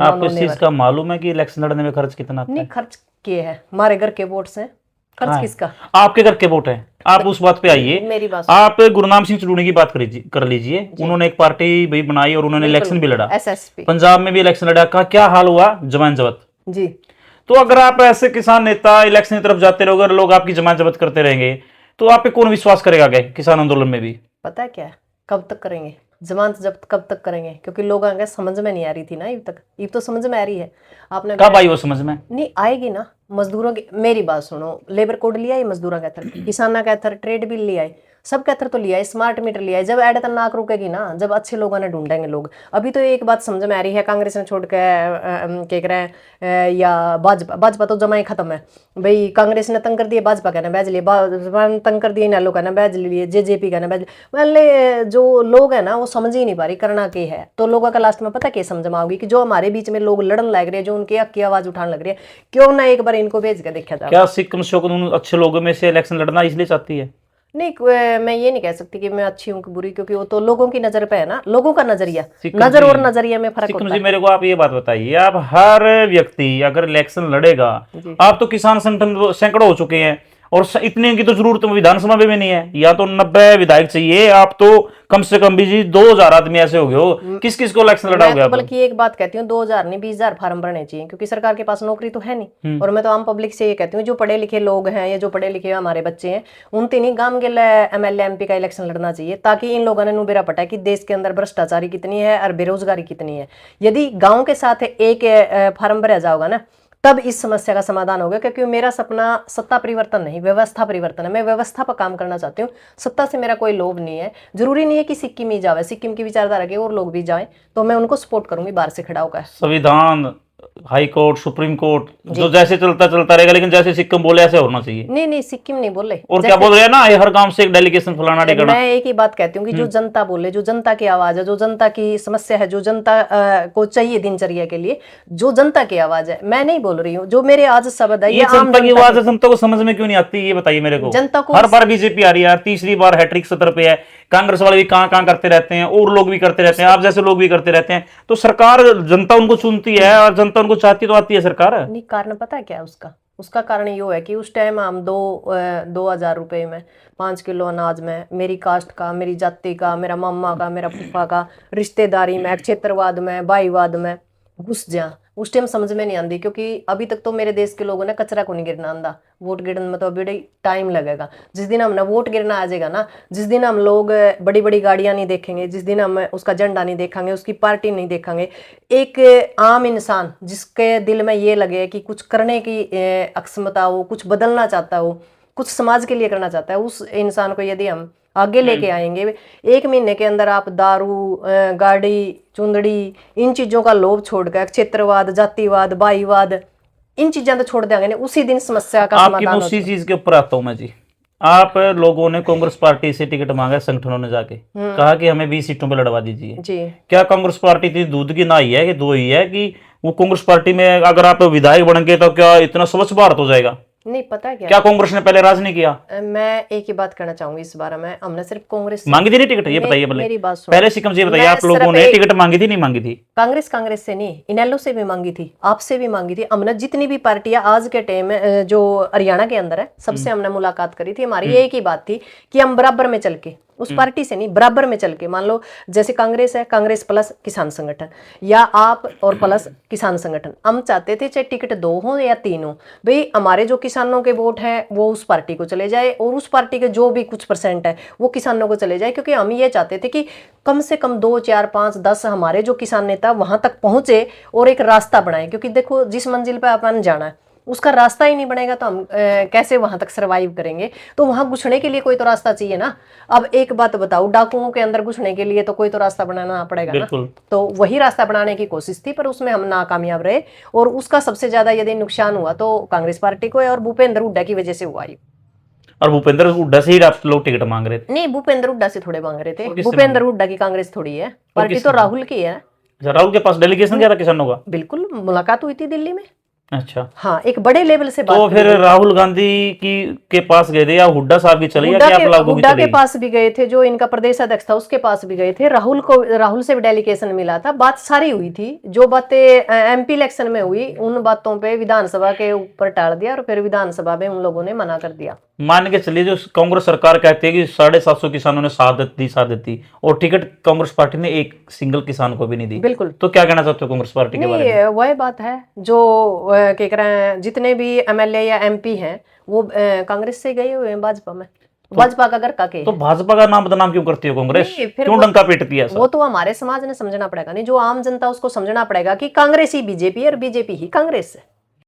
आपको इस चीज का मालूम है कि इलेक्शन लड़ने में खर्च कितना आता नहीं, है? खर्च किए हैं, हमारे घर के वोट से खर्च हाँ, किसका? आपके घर के वोट है, आप उस बात पे आइए। मेरी बात आप गुरनाम सिंह चुड़ूनी की बात कर लीजिए। उन्होंने एक पार्टी भी बनाई और उन्होंने बिल्कुल, इलेक्शन भी लड़ा, एसएसपी पंजाब में भी इलेक्शन लड़ा का क्या हाल हुआ, जमान जब्त। जी। तो अगर आप ऐसे किसान नेता इलेक्शन की तरफ जाते रहोगे और लोग आपकी जमान जब्त करते रहेंगे तो आप पे कौन विश्वास करेगा आगे किसान आंदोलन में भी? पता है क्या है? कब तक करेंगे जमानत जब्त, कब तक करेंगे? क्योंकि लोग आगे समझ में नहीं आ रही थी ना, अब तक ये तो समझ में आ रही है। आपने कब आई वो समझ में? नहीं आएगी ना। मजदूरों की मेरी बात सुनो, लेबर कोड लिया है मजदूरों का थर, किसाना का थर, ट्रेड बिल लिया है, सब का थर तो लिया है, स्मार्ट मीटर लिया है। जब ऐड तक नाक रुकेगी ना, जब अच्छे लोगों ने ढूंढेंगे लोग। अभी तो एक बात समझ में आ रही है, कांग्रेस ने छोड़ के क्या कह रहे हैं, या भाजपा, भाजपा तो जमा ही खत्म है भाई। कांग्रेस ने तंग कर दिए, भाजपा कहना बैज लिए, भाजपा ने तंग कर दिए, नालो कहना बैज लिए, जेजेपी कहना बैज। मतलब जो लोग है ना वो समझ ही नहीं पा रही करना क्या है। तो लोगों का लास्ट में पता क्या समझ में आओगी कि जो हमारे बीच में लोग लड़न लग रहे हैं, जो उनकी हक की आवाज उठाने लग रही है, क्यों ना एक बार इनको भेज के देखा जाए। क्या सिक्किम शौकत उन अच्छे लोगों में से इलेक्शन लड़ना इसलिए चाहती है? नहीं, मैं ये नहीं कह सकती कि मैं अच्छी हूँ कि बुरी, क्योंकि वो तो लोगों की नजर पे है ना, लोगों का नजरिया, सिक्किम नजर जी, और नजरिया में फर्क सिक्किम होता जी है। मेरे को आप ये बात बताइए, आप हर व्यक्ति अगर इलेक्शन लड़ेगा, जी। आप तो किसान संगठन सैकड़ों हो चुके हैं और इतने की तो जरूरत विधानसभा में भी नहीं है, या तो 90 विधायक चाहिए, आप तो कम से कम भी जी 2000 आदमी ऐसे हो गए हो, किस किस को इलेक्शन लड़ाओगे मैं तो आप? बल्कि एक बात कहती हूँ, 2000 नहीं 20,000 फार्म भरने चाहिए, क्योंकि सरकार के पास नौकरी तो है नहीं। और मैं तो आम पब्लिक से ये कहती हूँ, जो पढ़े लिखे लोग हैं या जो पढ़े लिखे हमारे बच्चे हैं, उन तीन गांव के एमएलए एमपी का इलेक्शन लड़ना चाहिए, ताकि इन लोगों ने नुबेरा पटा कि देश के अंदर भ्रष्टाचारी कितनी है और बेरोजगारी कितनी है। यदि गाँव के साथ एक फार्म भरा जाओगा ना, तब इस समस्या का समाधान होगा। क्योंकि मेरा सपना सत्ता परिवर्तन नहीं, व्यवस्था परिवर्तन है। मैं व्यवस्था पर काम करना चाहती हूँ, सत्ता से मेरा कोई लोभ नहीं है। जरूरी नहीं है कि सिक्किम ही जावे, सिक्किम की विचारधारा के और लोग भी जाएं तो मैं उनको सपोर्ट करूंगी बाहर से खड़ा होकर। संविधान, हाई कोर्ट, सुप्रीम कोर्ट जो जैसे चलता चलता रहेगा, लेकिन जैसे सिक्किम बोले ऐसे होना चाहिए। नहीं नहीं, सिक्किम नहीं बोले। और क्या बोल रहे हैं ना, ये हर गांव से एक डेलीगेशन फलाना टिकट। मैं एक ही बात कहती हूँ कि जो जनता बोले, जो जनता की आवाज है, जो जनता की समस्या है, जो जनता को चाहिए दिनचर्या के लिए, जो जनता की आवाज है, मैं नहीं बोल रही हूँ। जो मेरे आज शब्द है ये आम जनता की आवाज है, जनता को समझ में क्यों नहीं आती, ये बताइए मेरे को। जनता को हर बार बीजेपी आ रही है यार, तीसरी बार हैट्रिक सत्र पे है। कांग्रेस वाले भी कहां करते रहते हैं और लोग भी करते रहते हैं, आप जैसे लोग भी करते रहते हैं। तो सरकार, जनता उनको चुनती है और जनता उनको चाहती तो आती है सरकार। नहीं, कारण पता है क्या है उसका? उसका कारण ये है कि उस टाइम हम 2,000 रुपए में 5 किलो अनाज में मेरी कास्ट का, मेरी जाति का, मेरा मामा का, मेरा फूफा का, रिश्तेदारी में, क्षेत्रवाद में, भाईवाद में घुस जा। उस टाइम समझ में नहीं आती, क्योंकि अभी तक तो मेरे देश के लोगों ने कचरा को नहीं गिरना आंदा। वोट गिरने में तो अभी टाइम लगेगा। जिस दिन हमने वोट गिरना आ जाएगा ना, जिस दिन हम लोग बड़ी बड़ी गाड़ियां नहीं देखेंगे, जिस दिन हम उसका झंडा नहीं देखेंगे, उसकी पार्टी नहीं देखेंगे, एक आम इंसान जिसके दिल में ये लगे कि कुछ करने की अक्षमता हो, कुछ बदलना चाहता हो, कुछ समाज के लिए करना चाहता है, उस इंसान को यदि हम आगे लेके आएंगे, 1 महीने के अंदर आप दारू, गाड़ी, चुंदड़ी, इन चीजों का लोभ छोड़कर क्षेत्रवाद, जातिवाद, भाईवाद, इन चीजें तो छोड़ देंगे, उसी दिन समस्या का आपकी समाधान उसी चीज के ऊपर आता हूं मैं जी। आप लोगों ने कांग्रेस पार्टी से टिकट मांगा, संगठनों ने जाके कहा कि हमें 20 सीटों पर लड़वा दीजिए जी। क्या कांग्रेस पार्टी इतनी दूध की नाई है कि दो ही है कि वो कांग्रेस पार्टी में अगर आप विधायक बन गए तो क्या इतना स्वच्छ भारत हो जाएगा? नहीं, पता क्या कांग्रेस ने पहले राज नहीं किया? मैं एक ही बात कहना चाहूंगी इस बारे में, हमने सिर्फ कांग्रेस मांगी थी नहीं टिकट, ये बताइए मेरी बात सुनो। पहले सिक्किम जी बताइए, मैं आप लोगों ने टिकट मांगी थी नहीं मांगी थी? कांग्रेस से नहीं, इनेलो से भी मांगी थी, आपसे भी मांगी थी। हमने जितनी भी पार्टियां आज के टाइम में जो हरियाणा के अंदर है, सबसे हमने मुलाकात करी थी। हमारी एक ही बात थी कि हम बराबर में चल के, उस पार्टी से नहीं, बराबर में चल के, मान लो जैसे कांग्रेस है, कांग्रेस प्लस किसान संगठन, या आप और प्लस किसान संगठन, हम चाहते थे चाहे टिकट 2 हो या 3 हो, भाई हमारे जो किसानों के वोट है वो उस पार्टी को चले जाए, और उस पार्टी के जो भी कुछ % है वो किसानों को चले जाए। क्योंकि हम ये चाहते थे कि कम से कम 2, 4, 5, 10 हमारे जो किसान नेता वहां तक पहुंचे और एक रास्ता बनाए। क्योंकि देखो, जिस मंजिल पे अपन जाना है उसका रास्ता ही नहीं बनेगा तो हम कैसे वहां तक सरवाइव करेंगे? तो वहां घुसने के लिए कोई तो रास्ता चाहिए ना। अब एक बात बताओ, डाकुओं के अंदर घुसने के लिए तो कोई तो रास्ता बनाना पड़ेगा ना। तो वही रास्ता बनाने की कोशिश थी, पर उसमें हम नाकामयाब रहे, और उसका सबसे ज्यादा यदि नुकसान हुआ तो कांग्रेस पार्टी को है, और भूपेंद्र हुड्डा की वजह से हुआ। और भूपेंद्र हुड्डा से ही आप लोग टिकट मांग रहे थे? नहीं, भूपेंद्र हुड्डा से थोड़े मांग रहे थे। भूपेंद्र हुड्डा की कांग्रेस थोड़ी है, पार्टी तो राहुल की है। राहुल के पास डेलीगेशन गया था किसानों का? बिल्कुल, मुलाकात हुई थी दिल्ली में। अच्छा, हाँ, एक बड़े लेवल से बात तो फिर राहुल गांधी की के पास गए थे या हुड्डा साहब की चली या क्या आप लागू की हुड्डा के चलेगी? पास भी गए थे, जो इनका प्रदेश अध्यक्ष था उसके पास भी गए थे, राहुल से भी डेलीगेशन मिला था, बात सारी हुई थी। जो बातें एमपी इलेक्शन में हुई उन बातों पे विधानसभा के ऊपर टाल दिया और फिर विधानसभा में उन लोगों ने मना कर दिया। मान के चलिए जो कांग्रेस सरकार कहती है कि 750 किसानों ने शहादत दी और टिकट कांग्रेस पार्टी ने एक सिंगल किसान को भी नहीं दी, बिल्कुल। तो क्या कहना चाहते हो कांग्रेस पार्टी के बारे में? नहीं, वह बात है जो क्या कह रहे हैं, जितने भी एमएलए या एमपी हैं वो कांग्रेस से गए हुए हैं भाजपा में, भाजपा का घर काके तो भाजपा का नाम बदनाम क्यों करती हो कांग्रेस? नहीं, फिर क्यों डंका पीटती है ऐसा? वो तो हमारे समाज ने समझना पड़ेगा, नहीं जो आम जनता उसको समझना पड़ेगा कि कांग्रेस ही बीजेपी है और बीजेपी ही कांग्रेस है।